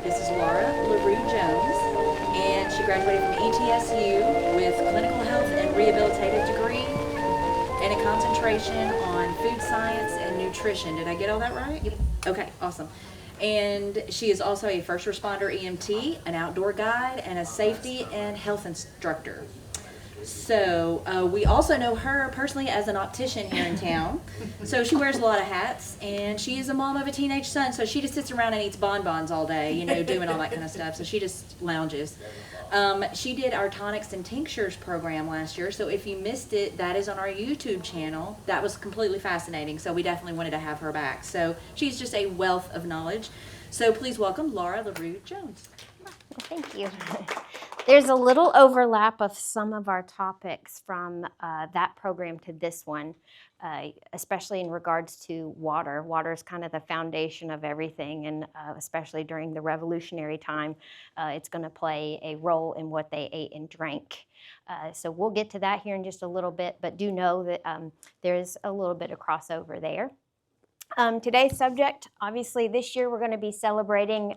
This is LaRue Jones, and she graduated from ETSU with clinical health and rehabilitative degree and a concentration on food science and nutrition. Did I get all that right? Yep. Okay, awesome. And she is also a first responder EMT, an outdoor guide, and a safety and health instructor. So we also know her personally as an optician here in town. So she wears a lot of hats, and she is a mom of a teenage son. So she just sits around and eats bonbons all day, doing all that kind of stuff. So she just lounges. She did our tonics and tinctures program last year. So if you missed it, that is on our YouTube channel. That was completely fascinating. So we definitely wanted to have her back. So she's just a wealth of knowledge. So please welcome LaRue Jones. Thank you. There's a little overlap of some of our topics from that program to this one, especially in regards to water. Water is kind of the foundation of everything, and especially during the Revolutionary time, it's going to play a role in what they ate and drank. So we'll get to that here in just a little bit, but do know that there's a little bit of crossover there. Today's subject, obviously this year we're going to be celebrating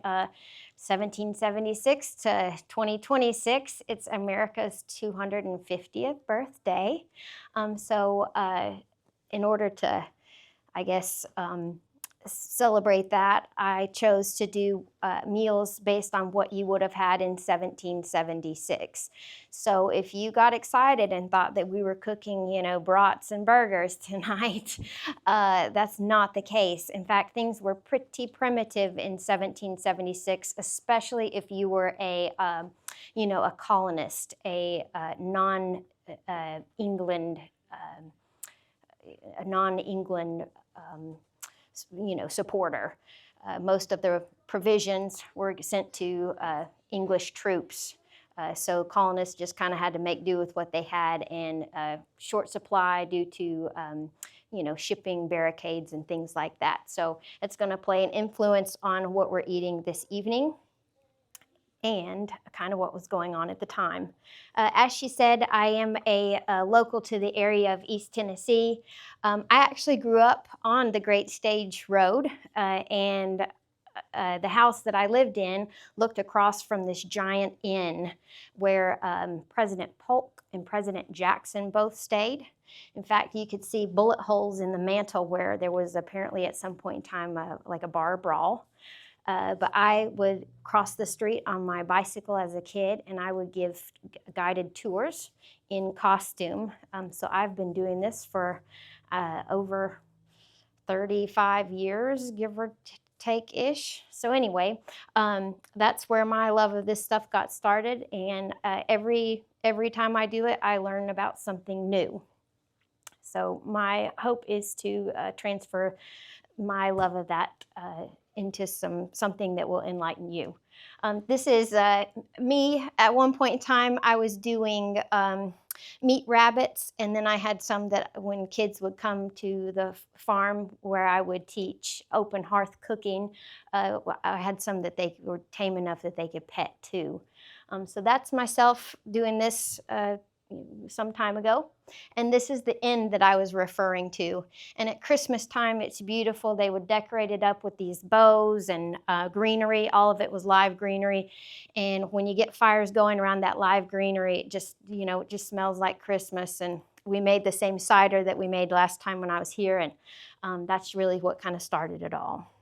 1776 to 2026. It's America's 250th birthday. In order to, I guess, celebrate that, I chose to do meals based on what you would have had in 1776. So if you got excited and thought that we were cooking, brats and burgers tonight, that's not the case. In fact, things were pretty primitive in 1776, especially if you were a colonist, a non-England supporter. Most of the provisions were sent to English troops. So colonists just kind of had to make do with what they had in short supply due to shipping barricades and things like that. So it's going to play an influence on what we're eating this evening and kind of what was going on at the time. As she said, I am a local to the area of East Tennessee. I actually grew up on the Great Stage Road, and the house that I lived in looked across from this giant inn where President Polk and President Jackson both stayed. In fact, you could see bullet holes in the mantle where there was apparently at some point in time like a bar brawl. But I would cross the street on my bicycle as a kid, and I would give guided tours in costume. So I've been doing this for over 35 years, give or take-ish. So anyway, that's where my love of this stuff got started, and every time I do it, I learn about something new. So my hope is to transfer my love of that into something that will enlighten you. This is me. At one point in time, I was doing meat rabbits, and then I had some that when kids would come to the farm where I would teach open hearth cooking, I had some that they were tame enough that they could pet too. So that's myself doing this some time ago. And this is the inn that I was referring to. And at Christmas time, it's beautiful. They would decorate it up with these bows and greenery. All of it was live greenery. And when you get fires going around that live greenery, it just smells like Christmas. And we made the same cider that we made last time when I was here. And that's really what kind of started it all.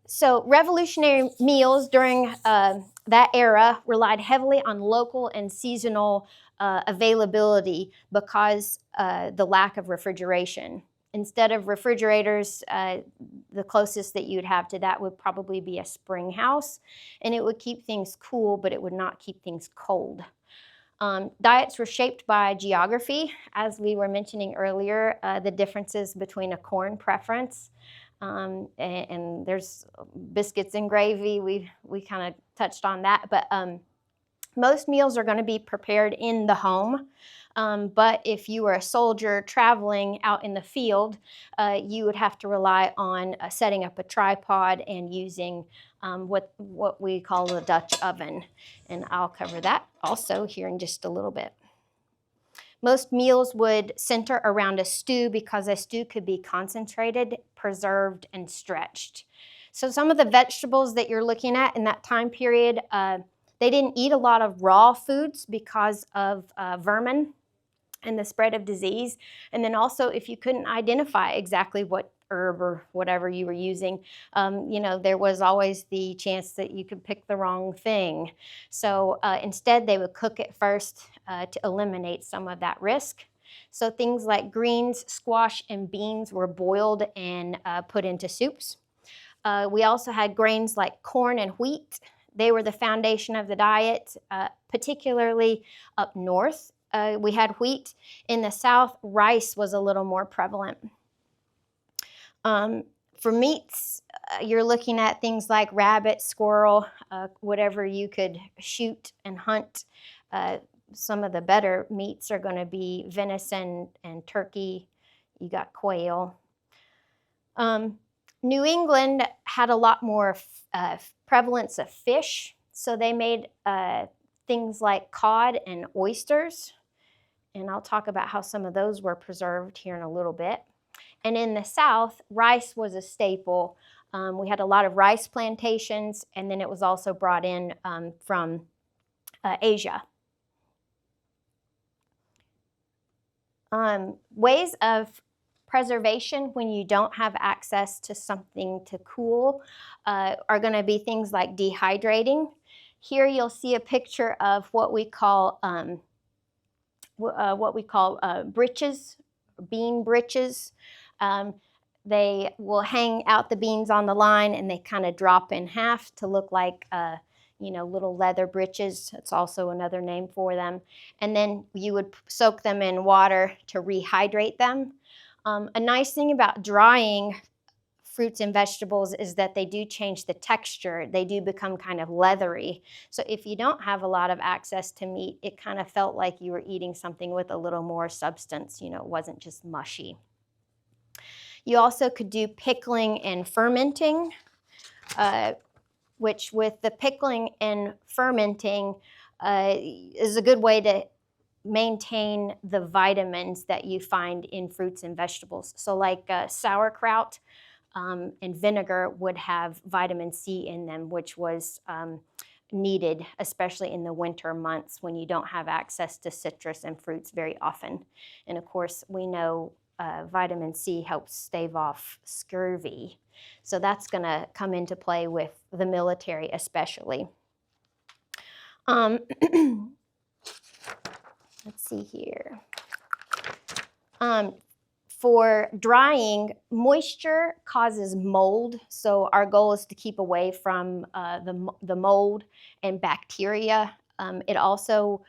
So revolutionary meals during that era relied heavily on local and seasonal availability because the lack of refrigeration. Instead of refrigerators, the closest that you'd have to that would probably be a spring house, and it would keep things cool, but it would not keep things cold. Diets were shaped by geography, as we were mentioning earlier, the differences between a corn preference. And there's biscuits and gravy. We kind of touched on that, but most meals are going to be prepared in the home. But if you were a soldier traveling out in the field, you would have to rely on setting up a tripod and using what we call the Dutch oven. And I'll cover that also here in just a little bit. Most meals would center around a stew because a stew could be concentrated, preserved, and stretched. So some of the vegetables that you're looking at in that time period, they didn't eat a lot of raw foods because of vermin and the spread of disease. And then also, if you couldn't identify exactly what herb or whatever you were using, there was always the chance that you could pick the wrong thing. So instead, they would cook it first to eliminate some of that risk. So things like greens, squash, and beans were boiled and put into soups. We also had grains like corn and wheat. They were the foundation of the diet, particularly up north. We had wheat. In the south, rice was a little more prevalent. For meats, you're looking at things like rabbit, squirrel, whatever you could shoot and hunt. Some of the better meats are going to be venison and turkey. You got quail. New England had a lot more prevalence of fish, so they made things like cod and oysters, and I'll talk about how some of those were preserved here in a little bit. And in the South, rice was a staple. We had a lot of rice plantations, and then it was also brought in from Asia. Ways of preservation when you don't have access to something to cool are going to be things like dehydrating. Here you'll see a picture of what we call britches, bean britches. They will hang out the beans on the line, and they kind of drop in half to look like little leather breeches. It's also another name for them. And then you would soak them in water to rehydrate them. A nice thing about drying fruits and vegetables is that they do change the texture. They do become kind of leathery. So if you don't have a lot of access to meat, it kind of felt like you were eating something with a little more substance. It wasn't just mushy. You also could do pickling and fermenting, which with the pickling and fermenting is a good way to maintain the vitamins that you find in fruits and vegetables. So like sauerkraut and vinegar would have vitamin C in them, which was needed, especially in the winter months when you don't have access to citrus and fruits very often. And of course, we know vitamin C helps stave off scurvy. So that's going to come into play with the military especially. Let's see here. For drying, moisture causes mold, so our goal is to keep away from the mold and bacteria. It also,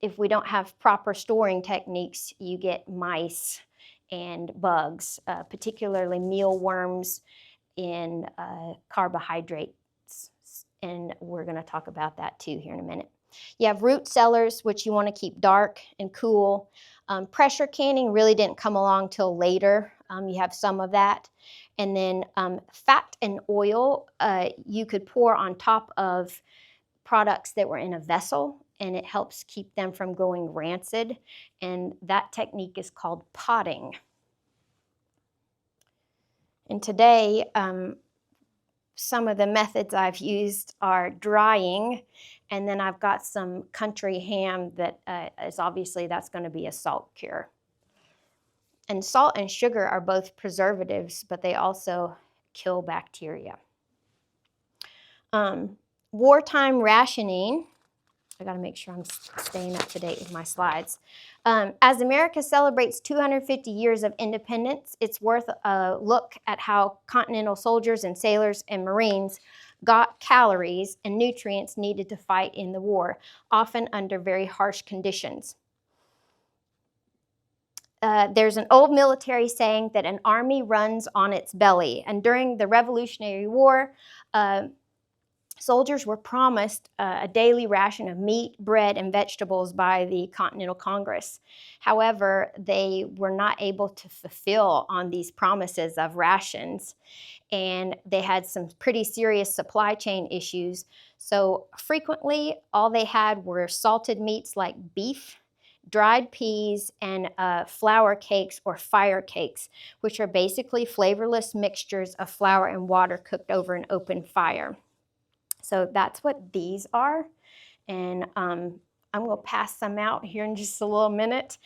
if we don't have proper storing techniques, you get mice and bugs, particularly mealworms in carbohydrates, and we're going to talk about that too here in a minute. You have root cellars, which you want to keep dark and cool. Pressure canning really didn't come along till later. You have some of that. And then fat and oil you could pour on top of products that were in a vessel, and it helps keep them from going rancid. And that technique is called potting. And today, some of the methods I've used are drying, and then I've got some country ham that is obviously that's going to be a salt cure. And salt and sugar are both preservatives, but they also kill bacteria. Wartime rationing. I got to make sure I'm staying up to date with my slides. As America celebrates 250 years of independence, it's worth a look at how Continental soldiers and sailors and Marines got calories and nutrients needed to fight in the war, often under very harsh conditions. There's an old military saying that an army runs on its belly, and during the Revolutionary War, soldiers were promised a daily ration of meat, bread, and vegetables by the Continental Congress. However, they were not able to fulfill on these promises of rations, and they had some pretty serious supply chain issues. So frequently, all they had were salted meats like beef, dried peas, and flour cakes or fire cakes, which are basically flavorless mixtures of flour and water cooked over an open fire. So that's what these are. And I'm going to pass some out here in just a little minute.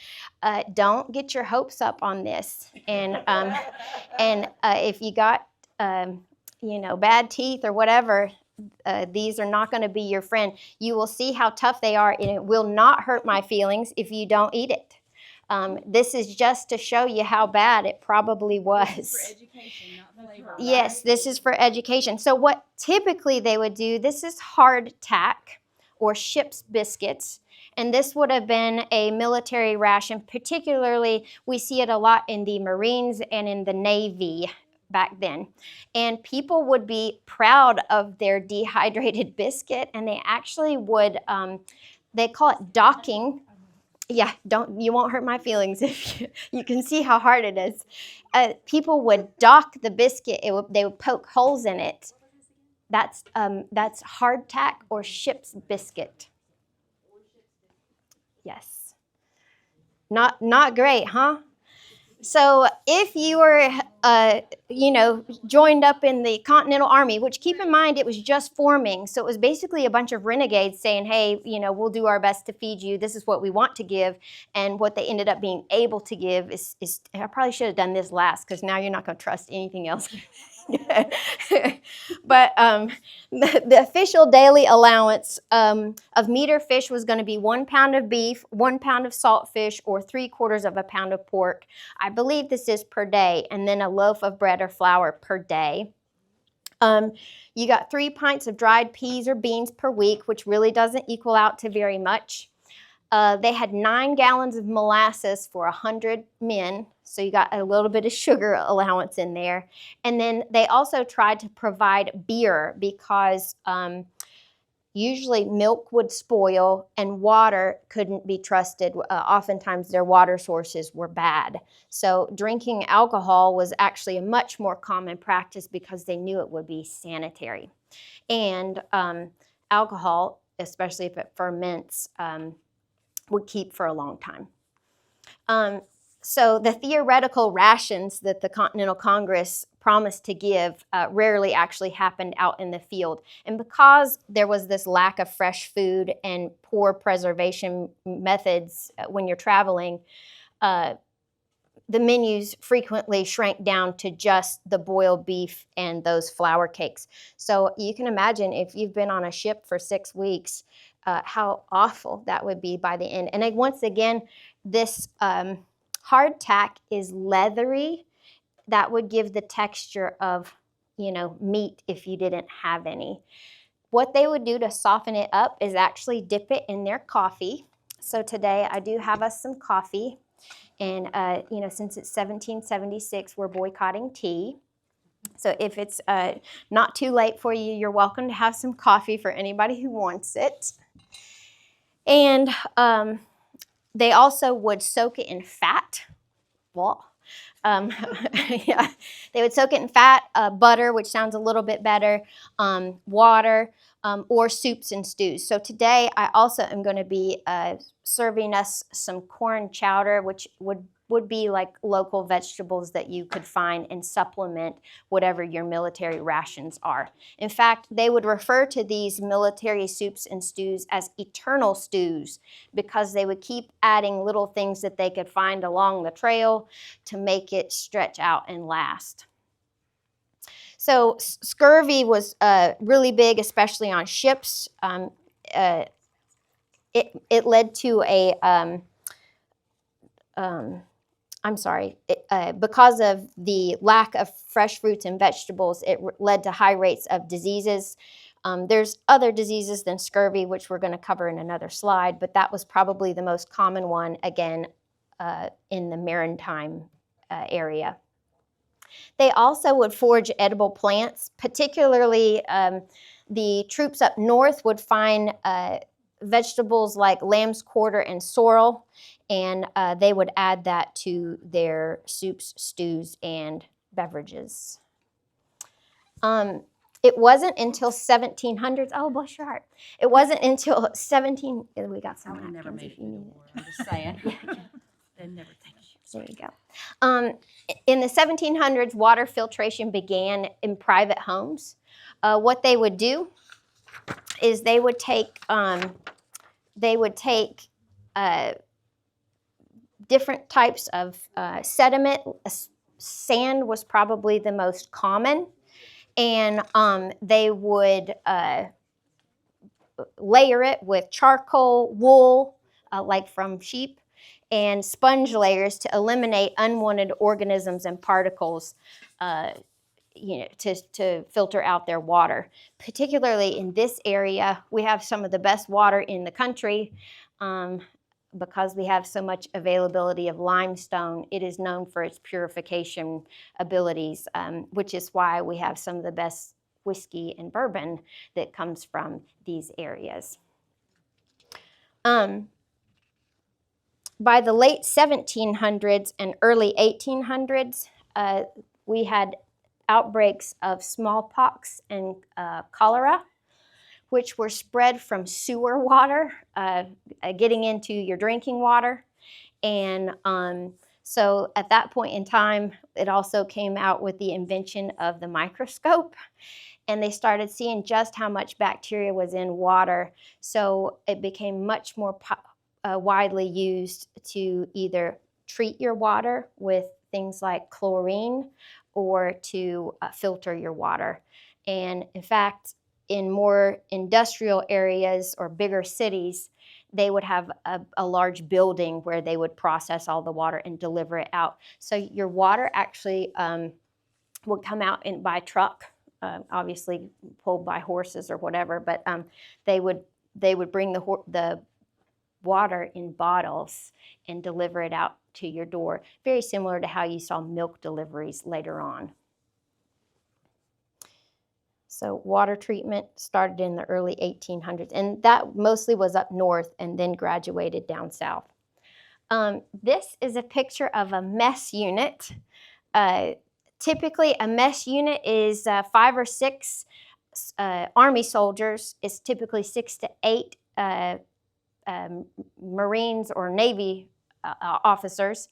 Don't get your hopes up on this. And if you got, bad teeth or whatever, these are not going to be your friend. You will see how tough they are, and it will not hurt my feelings if you don't eat it. This is just to show you how bad it probably was. This is for education, not flavor. Yes, right? this is for education. So what typically they would do, this is hardtack or ship's biscuits. And this would have been a military ration. Particularly, we see it a lot in the Marines and in the Navy back then. And people would be proud of their dehydrated biscuit, and they actually would, they call it docking. Yeah, you won't hurt my feelings if you can see how hard it is. People would dock the biscuit. They would poke holes in it. That's hardtack or ship's biscuit. Yes. Not great, huh? So if you were, joined up in the Continental Army, which keep in mind it was just forming, so it was basically a bunch of renegades saying, hey, we'll do our best to feed you. This is what we want to give. And what they ended up being able to give is I probably should have done this last because now you're not going to trust anything else. But the official daily allowance of meat or fish was going to be 1 pound of beef, 1 pound of salt fish, or 3/4 of a pound of pork. I believe this is per day, and then a loaf of bread or flour per day. You got 3 pints of dried peas or beans per week, which really doesn't equal out to very much. They had 9 gallons of molasses for 100 men, so you got a little bit of sugar allowance in there. And then they also tried to provide beer because usually milk would spoil and water couldn't be trusted. Oftentimes their water sources were bad. So drinking alcohol was actually a much more common practice because they knew it would be sanitary. And alcohol, especially if it ferments, would keep for a long time. So the theoretical rations that the Continental Congress promised to give rarely actually happened out in the field. And because there was this lack of fresh food and poor preservation methods when you're traveling, the menus frequently shrank down to just the boiled beef and those flour cakes. So you can imagine if you've been on a ship for 6 weeks, how awful that would be by the end. And once again, this hardtack is leathery. That would give the texture of, meat if you didn't have any. What they would do to soften it up is actually dip it in their coffee. So today I do have us some coffee. And, since it's 1776, we're boycotting tea. So if it's not too late for you, you're welcome to have some coffee for anybody who wants it. And they also would soak it in fat. Well, yeah, they would soak it in fat, butter, which sounds a little bit better, water, or soups and stews. So today I also am going to be serving us some corn chowder, which would be like local vegetables that you could find and supplement whatever your military rations are. In fact, they would refer to these military soups and stews as eternal stews because they would keep adding little things that they could find along the trail to make it stretch out and last. So scurvy was really big, especially on ships. It led to a because of the lack of fresh fruits and vegetables, it led to high rates of diseases. There's other diseases than scurvy, which we're going to cover in another slide, but that was probably the most common one, again, in the maritime area. They also would forage edible plants, particularly the troops up north would find vegetables like lamb's quarter and sorrel, and they would add that to their soups, stews, and beverages. It wasn't until 1700s. Oh, bless your heart. It wasn't until 17. We got some I would never napkins made if it you through the need war. I'm just saying. it. They never take it. There you go. In the 1700s, water filtration began in private homes. What they would do is they would take different types of sediment. Sand was probably the most common, and they would layer it with charcoal, wool, like from sheep, and sponge layers to eliminate unwanted organisms and particles, to filter out their water. Particularly in this area, we have some of the best water in the country. Because we have so much availability of limestone, it is known for its purification abilities, which is why we have some of the best whiskey and bourbon that comes from these areas. By the late 1700s and early 1800s, we had outbreaks of smallpox and cholera, which were spread from sewer water, getting into your drinking water. And so at that point in time, it also came out with the invention of the microscope. And they started seeing just how much bacteria was in water. So it became much more widely used to either treat your water with things like chlorine or to filter your water. And in fact, in more industrial areas or bigger cities, they would have a large building where they would process all the water and deliver it out. So your water actually would come out by truck, obviously pulled by horses or whatever, but they would bring the water in bottles and deliver it out to your door, very similar to how you saw milk deliveries later on. So water treatment started in the early 1800s, and that mostly was up north and then graduated down south. This is a picture of a mess unit. Typically, a mess unit is 5 or 6 Army soldiers. It's typically 6 to 8 Marines or Navy officers.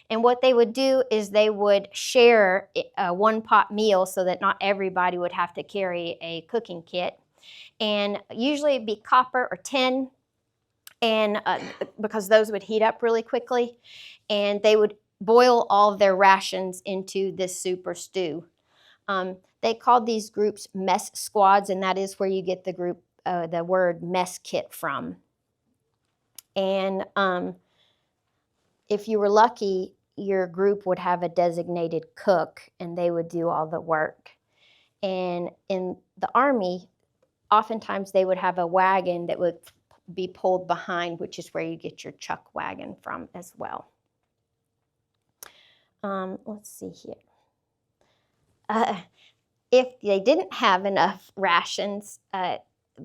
And what they would do is they would share a one-pot meal so that not everybody would have to carry a cooking kit. And usually it'd be copper or tin, and because those would heat up really quickly. And they would boil all of their rations into this soup or stew. They called these groups mess squads, and that is where you get the word mess kit from. And if you were lucky, your group would have a designated cook, and they would do all the work. And in the Army, oftentimes they would have a wagon that would be pulled behind, which is where you get your chuck wagon from as well. Let's see here. If they didn't have enough rations,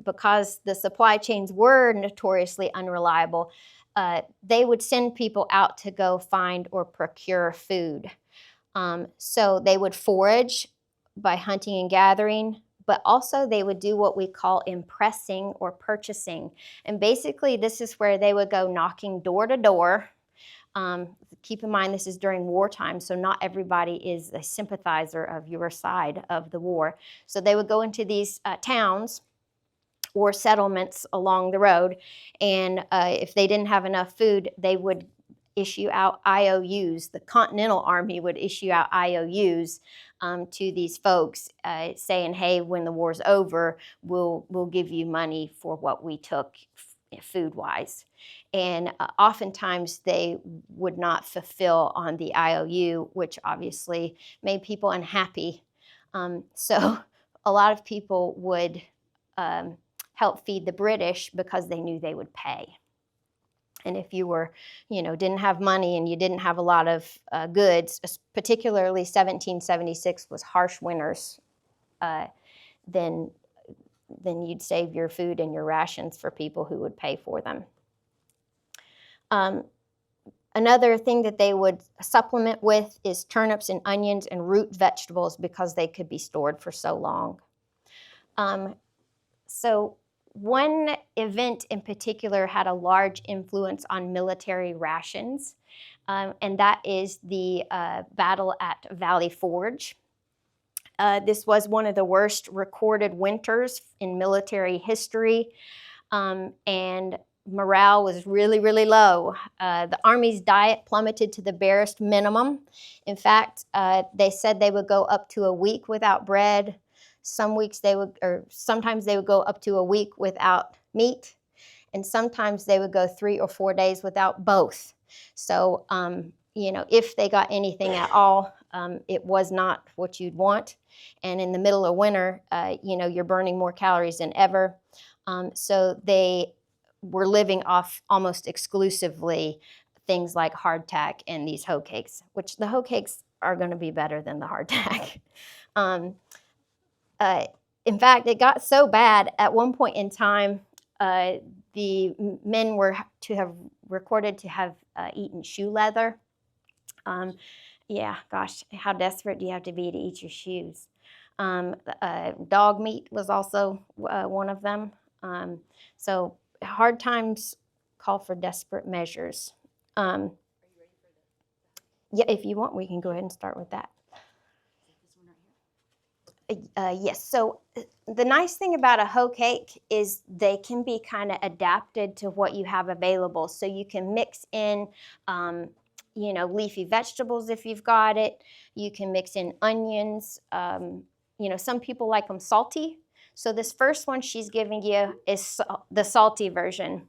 because the supply chains were notoriously unreliable, they would send people out to go find or procure food. So they would forage by hunting and gathering, but also they would do what we call impressing or purchasing. And basically this is where they would go knocking door to door. Keep in mind this is during wartime, so not everybody is a sympathizer of your side of the war. So they would go into these towns or settlements along the road, and if they didn't have enough food, they would issue out IOUs. The Continental Army would issue out IOUs to these folks, saying, "Hey, when the war's over, we'll give you money for what we took food-wise." And oftentimes they would not fulfill on the IOU, which obviously made people unhappy. So a lot of people would help feed the British because they knew they would pay. And if you were, didn't have money and you didn't have a lot of goods, particularly 1776 was harsh winters, then you'd save your food and your rations for people who would pay for them. Another thing that they would supplement with is turnips and onions and root vegetables because they could be stored for so long. So one event in particular had a large influence on military rations, and that is the battle at Valley Forge. This was one of the worst recorded winters in military history, and morale was really, really low. The Army's diet plummeted to the barest minimum. In fact, they said they would go up to a week without bread. Sometimes they would go up to a week without meat, and sometimes they would go 3 or 4 days without both. So, if they got anything at all, it was not what you'd want. And in the middle of winter, you're burning more calories than ever. So they were living off almost exclusively things like hardtack and these hoe cakes, which the hoe cakes are going to be better than the hardtack. In fact, it got so bad at one point in time, the men were to have recorded to have eaten shoe leather. Yeah, gosh, how desperate do you have to be to eat your shoes? Dog meat was also one of them. So hard times call for desperate measures. Are you ready for the Yeah, if you want, we can go ahead and start with that. this one right here? Yes, so the nice thing about a hoe cake is they can be kind of adapted to what you have available. So you can mix in, leafy vegetables if you've got it. You can mix in onions. Some people like them salty. So this first one she's giving you is the salty version.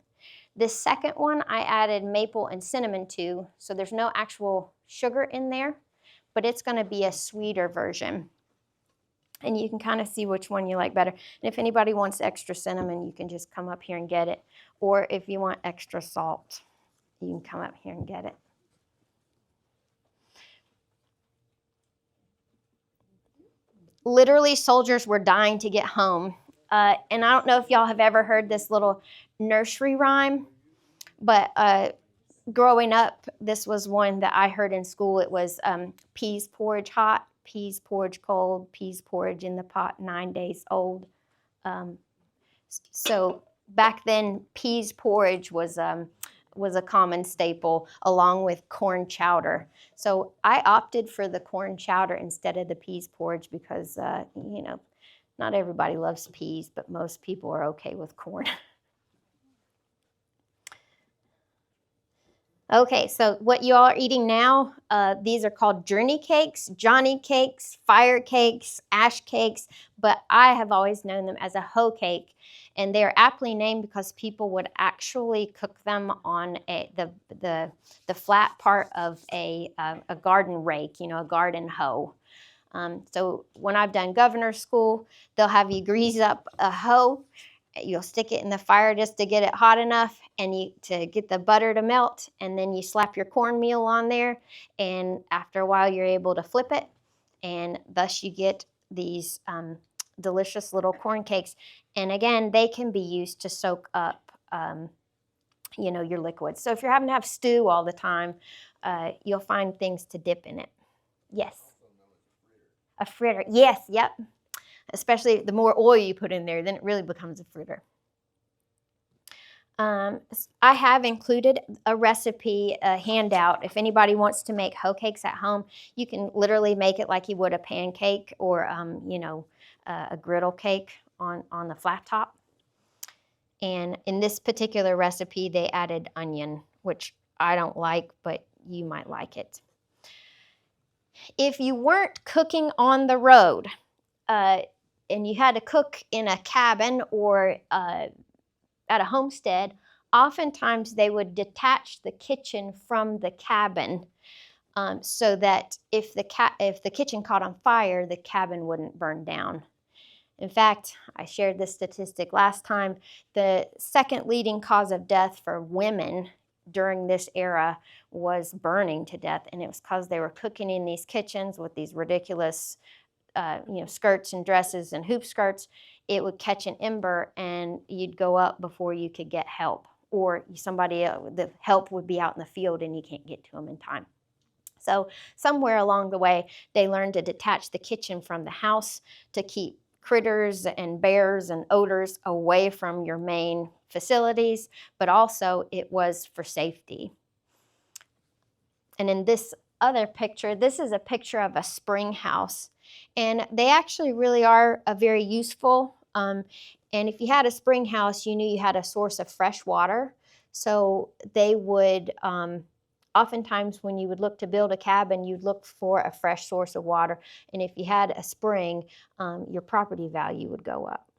This second one I added maple and cinnamon to, so there's no actual sugar in there, but it's going to be a sweeter version. And you can kind of see which one you like better. And if anybody wants extra cinnamon, you can just come up here and get it. Or if you want extra salt, you can come up here and get it. Literally, soldiers were dying to get home. And I don't know if y'all have ever heard this little nursery rhyme, but growing up, this was one that I heard in school. It was peas porridge hot, peas porridge cold, peas porridge in the pot 9 days old. So back then, peas porridge was a common staple along with corn chowder. So I opted for the corn chowder instead of the peas porridge because, not everybody loves peas, but most people are okay with corn. Okay, so what you all are eating now, these are called journey cakes, Johnny cakes, fire cakes, ash cakes, but I have always known them as a hoe cake. And they're aptly named because people would actually cook them on the flat part of a garden rake, a garden hoe. So when I've done governor school, they'll have you grease up a hoe. You'll stick it in the fire just to get it hot enough and to get the butter to melt, and then you slap your cornmeal on there, and after a while you're able to flip it, and thus you get these delicious little corn cakes. And again, they can be used to soak up your liquids. So if you're having to have stew all the time, you'll find things to dip in it. Yes. A fritter. Yes, yep. Especially the more oil you put in there, then it really becomes a fritter. I have included a recipe, a handout. If anybody wants to make hoe cakes at home, you can literally make it like you would a pancake or, a griddle cake on the flat top. And in this particular recipe, they added onion, which I don't like, but you might like it. If you weren't cooking on the road, and you had to cook in a cabin or at a homestead, oftentimes they would detach the kitchen from the cabin so that if the kitchen caught on fire, the cabin wouldn't burn down. In fact, I shared this statistic last time. The second leading cause of death for women during this era was burning to death, and it was because they were cooking in these kitchens with these ridiculous skirts and dresses and hoop skirts. It would catch an ember and you'd go up before you could get help, or the help would be out in the field and you can't get to them in time. So somewhere along the way, they learned to detach the kitchen from the house to keep critters and bears and odors away from your main facilities, but also it was for safety. And in this other picture, this is a picture of a spring house. And they actually really are very useful. And if you had a spring house, you knew you had a source of fresh water. So they would, oftentimes when you would look to build a cabin, you'd look for a fresh source of water. And if you had a spring, your property value would go up.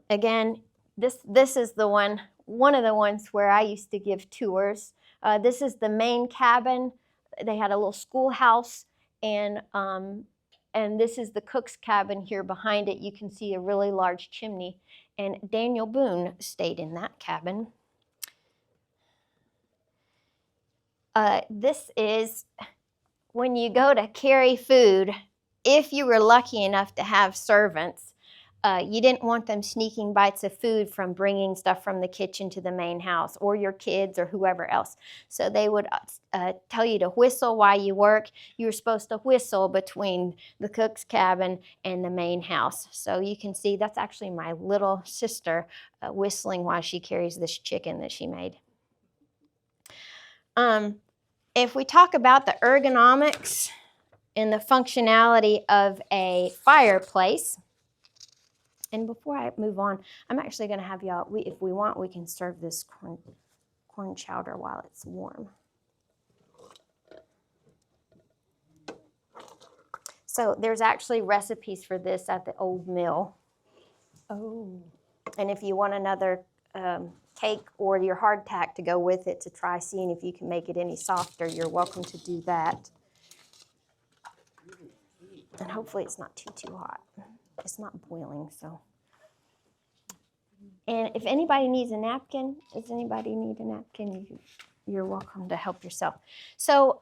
Again, this is the one of the ones where I used to give tours. This is the main cabin. They had a little schoolhouse, and this is the cook's cabin here behind it. You can see a really large chimney, and Daniel Boone stayed in that cabin. This is when you go to carry food, if you were lucky enough to have servants, you didn't want them sneaking bites of food from bringing stuff from the kitchen to the main house, or your kids or whoever else. So they would tell you to whistle while you work. You were supposed to whistle between the cook's cabin and the main house. So you can see that's actually my little sister whistling while she carries this chicken that she made. If we talk about the ergonomics and the functionality of a fireplace, and before I move on, I'm actually going to have y'all, if we want, we can serve this corn chowder while it's warm. So there's actually recipes for this at the old mill. Oh. And if you want another cake or your hardtack to go with it to try seeing if you can make it any softer, you're welcome to do that. And hopefully it's not too hot. It's not boiling, so. And if anybody needs a napkin, does anybody need a napkin? You're welcome to help yourself. So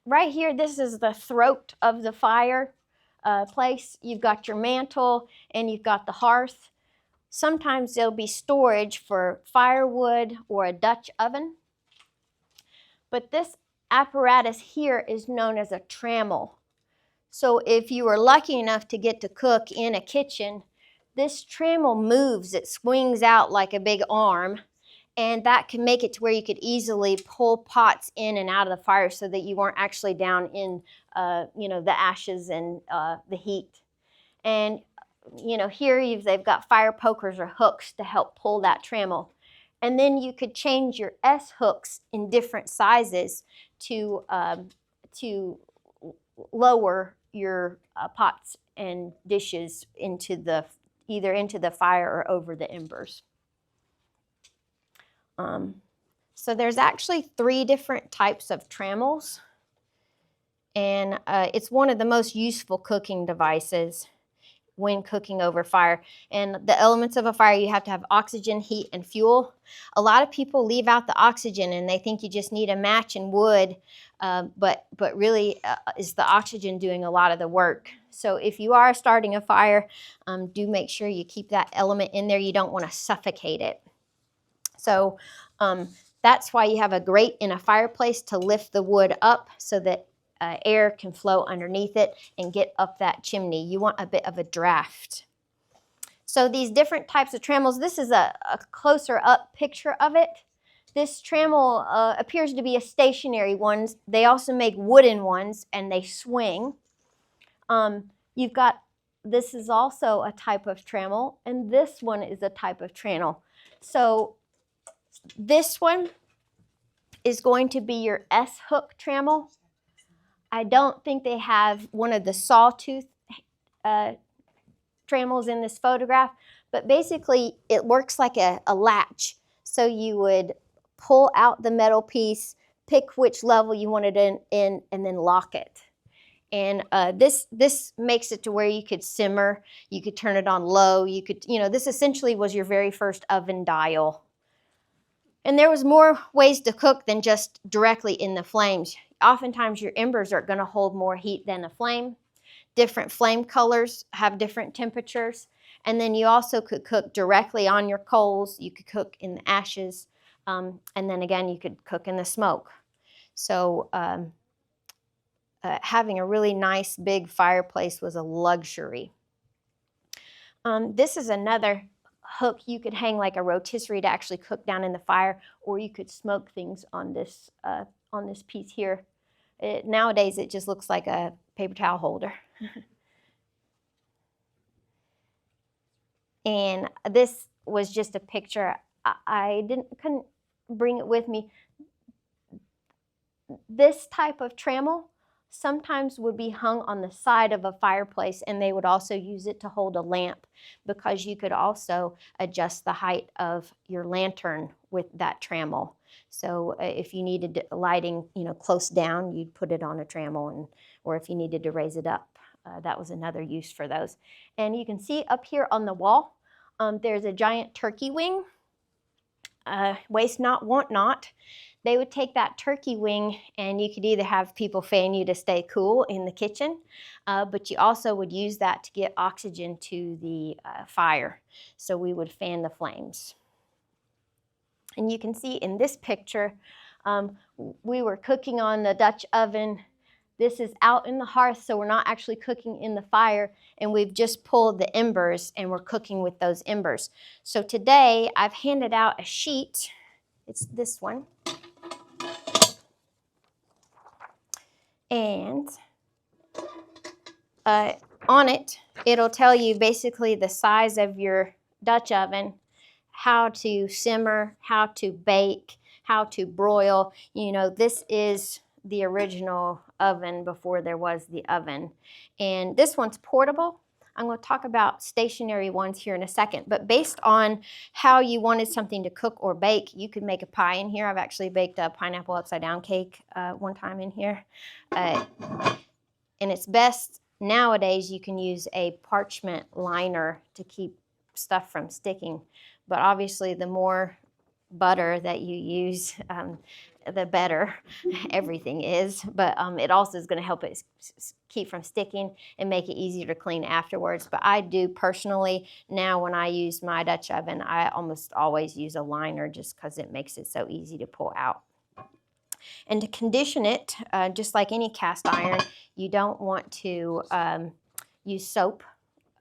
right here, this is the throat of the fire place. You've got your mantle and you've got the hearth. Sometimes there'll be storage for firewood or a Dutch oven. But this apparatus here is known as a trammel. So if you were lucky enough to get to cook in a kitchen, this trammel moves, it swings out like a big arm, and that can make it to where you could easily pull pots in and out of the fire so that you weren't actually down in the ashes and the heat. And here they've got fire pokers or hooks to help pull that trammel. And then you could change your S hooks in different sizes to lower your pots and dishes either into the fire or over the embers. So there's actually 3 different types of trammels, and it's one of the most useful cooking devices when cooking over fire. And the elements of a fire, you have to have oxygen, heat, and fuel. A lot of people leave out the oxygen and they think you just need a match and wood, but really is the oxygen doing a lot of the work. So if you are starting a fire, do make sure you keep that element in there. You don't want to suffocate it. So that's why you have a grate in a fireplace to lift the wood up so that air can flow underneath it and get up that chimney. You want a bit of a draft. So these different types of trammels, this is a closer up picture of it. This trammel appears to be a stationary one. They also make wooden ones and they swing. This is also a type of trammel, and this one is a type of trammel. So this one is going to be your S-hook trammel. I don't think they have one of the sawtooth trammels in this photograph, but basically it works like a latch. So you would pull out the metal piece, pick which level you wanted in, and then lock it. And this makes it to where you could simmer, you could turn it on low, you could, this essentially was your very first oven dial. And there was more ways to cook than just directly in the flames. Oftentimes your embers are going to hold more heat than a flame. Different flame colors have different temperatures. And then you also could cook directly on your coals. You could cook in the ashes. And then again, you could cook in the smoke. So having a really nice big fireplace was a luxury. This is another hook. You could hang like a rotisserie to actually cook down in the fire, or you could smoke things on this piece here. Nowadays, it just looks like a paper towel holder. And this was just a picture. I couldn't bring it with me. This type of trammel sometimes would be hung on the side of a fireplace, and they would also use it to hold a lamp, because you could also adjust the height of your lantern with that trammel. So if you needed lighting, close down, you'd put it on a trammel, or if you needed to raise it up, that was another use for those. And you can see up here on the wall, there's a giant turkey wing. Waste not, want not. They would take that turkey wing, and you could either have people fan you to stay cool in the kitchen, but you also would use that to get oxygen to the fire. So we would fan the flames. And you can see in this picture, we were cooking on the Dutch oven. This is out in the hearth, so we're not actually cooking in the fire, and we've just pulled the embers and we're cooking with those embers. So today I've handed out a sheet. It's this one. And on it, it'll tell you basically the size of your Dutch oven, how to simmer, how to bake, how to broil. This is the original oven before there was the oven. And this one's portable. I'm going to talk about stationary ones here in a second, but based on how you wanted something to cook or bake, you could make a pie in here. I've actually baked a pineapple upside down cake one time in here. And it's best nowadays, you can use a parchment liner to keep stuff from sticking, but obviously the more butter that you use, the better everything is, but it also is going to help it keep from sticking and make it easier to clean afterwards. But I do personally, now when I use my Dutch oven, I almost always use a liner, just because it makes it so easy to pull out. And to condition it, just like any cast iron, you don't want to use soap.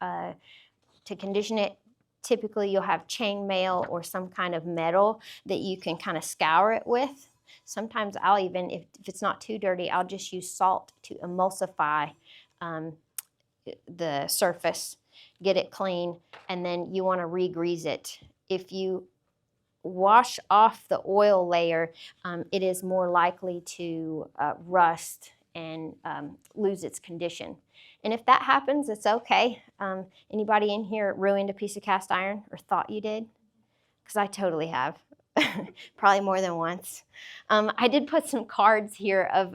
To condition it, typically you'll have chainmail or some kind of metal that you can kind of scour it with. Sometimes I'll even, if it's not too dirty, I'll just use salt to emulsify the surface, get it clean, and then you want to re-grease it. If you wash off the oil layer, it is more likely to rust and lose its condition. And if that happens, it's okay. Anybody in here ruined a piece of cast iron or thought you did? Because I totally have. Probably more than once. I did put some cards here of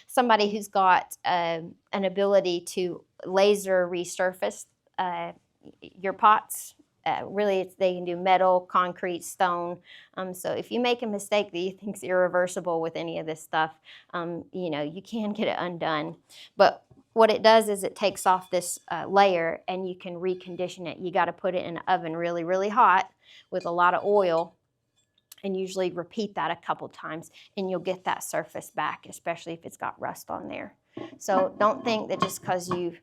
somebody who's got an ability to laser resurface your pots. Really, they can do metal, concrete, stone. So if you make a mistake that you think is irreversible with any of this stuff, you can get it undone. But what it does is it takes off this layer, and you can recondition it. You got to put it in an oven really, really hot with a lot of oil, and usually repeat that a couple times, and you'll get that surface back, especially if it's got rust on there. So don't think that just because you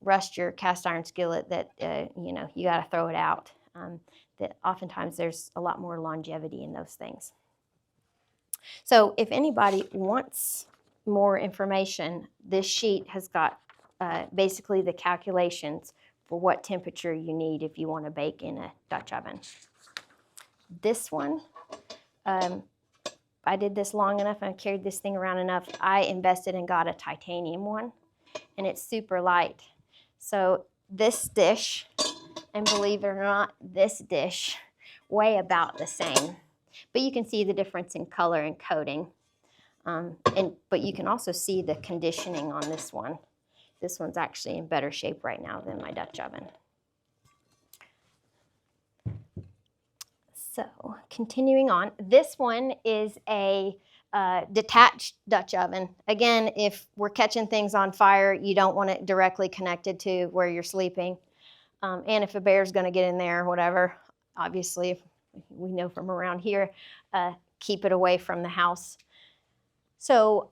rust your cast iron skillet that you got to throw it out. That oftentimes there's a lot more longevity in those things. So if anybody wants more information, this sheet has got basically the calculations for what temperature you need if you want to bake in a Dutch oven. This one, I did this long enough and I carried this thing around enough. I invested and got a titanium one, and it's super light. So this dish, and believe it or not, this dish weigh about the same. But you can see the difference in color and coating. But you can also see the conditioning on this one. This one's actually in better shape right now than my Dutch oven. So continuing on, this one is a detached Dutch oven. Again, if we're catching things on fire, you don't want it directly connected to where you're sleeping. And if a bear's going to get in there or whatever, obviously, if we know from around here, keep it away from the house. So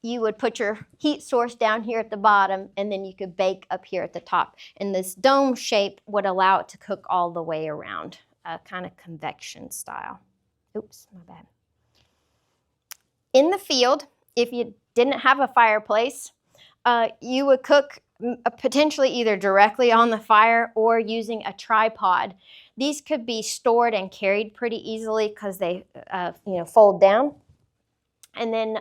you would put your heat source down here at the bottom, and then you could bake up here at the top. And this dome shape would allow it to cook all the way around, kind of convection style. Oops, my bad. In the field, if you didn't have a fireplace, you would cook potentially either directly on the fire or using a tripod. These could be stored and carried pretty easily because they fold down. And then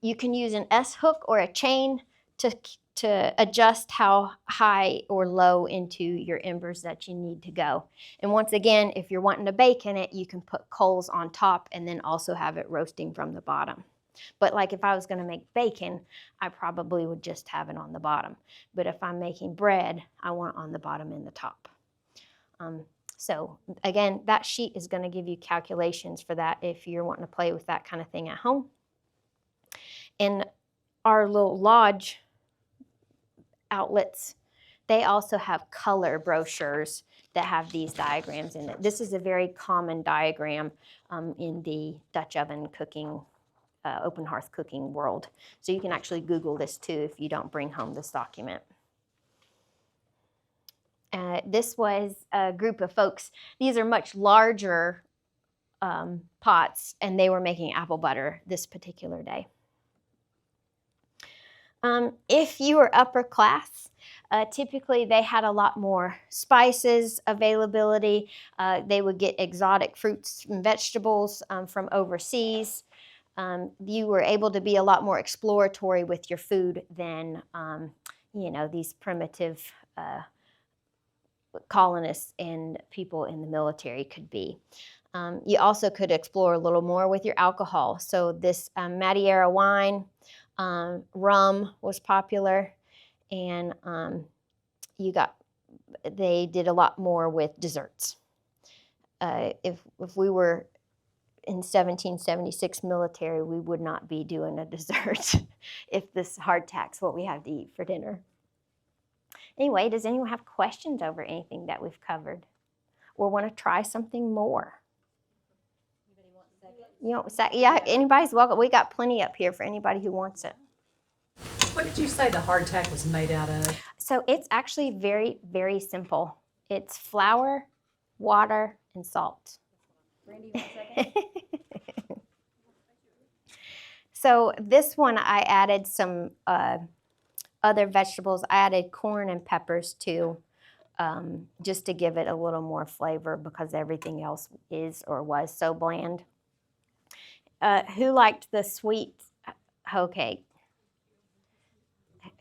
you can use an S-hook or a chain to adjust how high or low into your embers that you need to go. And once again, if you're wanting to bake in it, you can put coals on top and then also have it roasting from the bottom. But like if I was going to make bacon, I probably would just have it on the bottom. But if I'm making bread, I want it on the bottom and the top. So again, that sheet is going to give you calculations for that if you're wanting to play with that kind of thing at home. And our little lodge outlets, they also have color brochures that have these diagrams in it. This is a very common diagram in the Dutch oven cooking, open hearth cooking world. So you can actually Google this too if you don't bring home this document. This was a group of folks. These are much larger pots, and they were making apple butter this particular day. If you were upper class, typically they had a lot more spices availability. They would get exotic fruits and vegetables from overseas. You were able to be a lot more exploratory with your food than, these primitive colonists and people in the military could be. You also could explore a little more with your alcohol. So this Madeira wine, rum was popular, and they did a lot more with desserts. If we were in 1776 military, we would not be doing a dessert if this hardtack's what we have to eat for dinner. Anyway, does anyone have questions over anything that we've covered or want to try something more? Yeah, anybody's welcome. We got plenty up here for anybody who wants it. What did you say the hardtack was made out of? So it's actually very, very simple. It's flour, water, and salt. Brandy, 1 second. So this one I added some other vegetables. I added corn and peppers too, just to give it a little more flavor because everything else is or was so bland. Who liked the sweet hoe cake?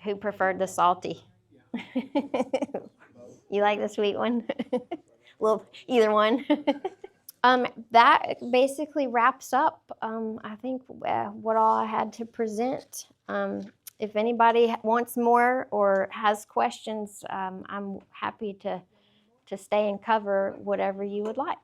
Who preferred the salty? You like the sweet one? Well, either one. That basically wraps up, I think, what all I had to present. If anybody wants more or has questions, I'm happy to stay and cover whatever you would like.